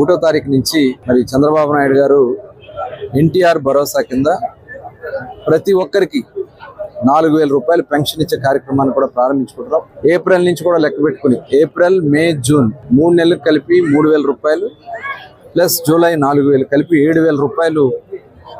1వ తారీఖు నుంచి మరి చంద్రబాబు నాయుడు గారు ఎన్టీఆర్ భరోసా కింద ప్రతి ఒక్కరికి 4,000 రూపాయలు పెన్షన్ ఇచ్చే కార్యక్రమాన్ని కూడా ప్రారంభించుకుంటున్నాం. ఏప్రిల్ నుంచి కూడా లెక్క పెట్టుకుని ఏప్రిల్, మే, జూన్ 3 నెలలకు కలిపి 3,000 రూపాయలు ప్లస్ జూలై 4,000 కలిపి 7,000 రూపాయలు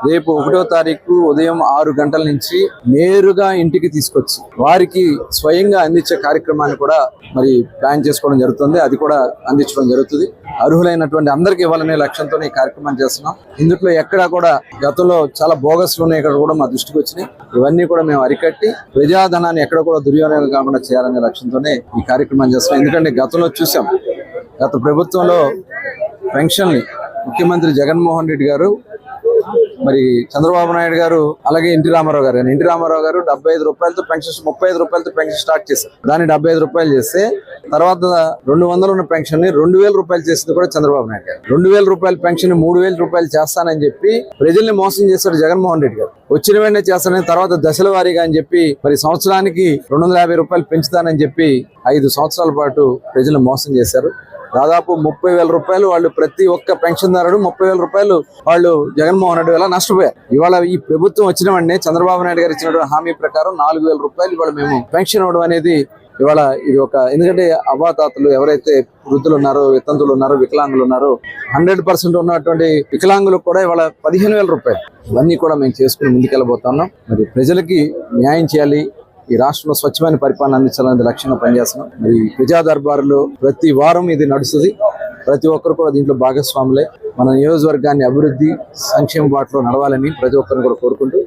రేపు 1వ తారీఖు ఉదయం 6 గంటల నుంచి నేరుగా ఇంటికి తీసుకొచ్చి వారికి స్వయంగా అందించే కార్యక్రమాన్ని కూడా మరి ప్లాన్ చేసుకోవడం జరుగుతుంది. అది కూడా అందించడం జరుగుతుంది. అర్హులైనటువంటి అందరికీ ఇవ్వాలనే లక్ష్యంతో ఈ కార్యక్రమం చేస్తున్నాం. ఇందులో ఎక్కడా కూడా గతంలో చాలా బోగస్లు ఉన్నాయి, ఇక్కడ కూడా మా దృష్టికి వచ్చినాయి. ఇవన్నీ కూడా మేము అరికట్టి ప్రజాధనాన్ని ఎక్కడ కూడా దుర్వినియోగం కాకుండా చేయాలనే లక్ష్యంతోనే ఈ కార్యక్రమం చేస్తున్నాం. ఎందుకంటే గతంలో చూసాం, గత ప్రభుత్వంలో పెన్షన్ని ముఖ్యమంత్రి జగన్మోహన్ రెడ్డి గారు, మరి చంద్రబాబు నాయుడు గారు, అలాగే ఎన్టీ రామారావు గారు 75 రూపాయలతో పెన్షన్, 35 రూపాయలతో పెన్షన్ స్టార్ట్ చేశారు. దాన్ని 75 రూపాయలు చేస్తే తర్వాత 200 ఉన్న పెన్షన్ ని 2,000 రూపాయలు చేసింది కూడా చంద్రబాబు నాయుడు గారు. 2,000 రూపాయల పెన్షన్ 3,000 రూపాయలు చేస్తానని చెప్పి ప్రజల్ని మోసం చేశారు జగన్మోహన్ రెడ్డి గారు. వచ్చిన వెంటనే చేస్తానని, తర్వాత దశల వారీగా అని చెప్పి మరి సంవత్సరానికి 250 రూపాయలు పెంచుతానని చెప్పి 5 సంవత్సరాల పాటు ప్రజలను మోసం చేశారు. దాదాపు 30,000 రూపాయలు వాళ్ళు ప్రతి ఒక్క పెన్షన్దారుడు 30,000 రూపాయలు వాళ్ళు జగన్మోహన్ రెడ్డి వల్ల నష్టపోయారు. ఇవాళ ఈ ప్రభుత్వం వచ్చిన వెంటనే చంద్రబాబు నాయుడు గారు ఇచ్చినటువంటి హామీ ప్రకారం 4,000 రూపాయలు ఇవాళ మేము పెన్షన్ ఇవ్వడం అనేది ఇవాళ ఇది ఒక, ఎందుకంటే అవ్వాతాతలు ఎవరైతే వృద్ధులు ఉన్నారో, వితంతులు ఉన్నారో, వికలాంగులు ఉన్నారో 100% ఉన్నటువంటి వికలాంగులకు కూడా ఇవాళ 15,000 రూపాయలు. ఇవన్నీ కూడా మేము చేసుకుని ముందుకెళ్ళబోతున్నాం. మరి ప్రజలకి న్యాయం చేయాలి, ఈ రాష్ట్రంలో స్వచ్ఛమైన పరిపాలన అందించాలనేది లక్ష్యంగా పనిచేస్తున్నాం. మరి ప్రజా దర్బారులో ప్రతి వారం ఇది నడుస్తుంది. ప్రతి ఒక్కరు కూడా దీంట్లో భాగస్వాములే. మన నియోజకవర్గాన్ని అభివృద్ధి, సంక్షేమ బాటలో నడవాలని ప్రతి ఒక్కరిని కూడా కోరుకుంటూ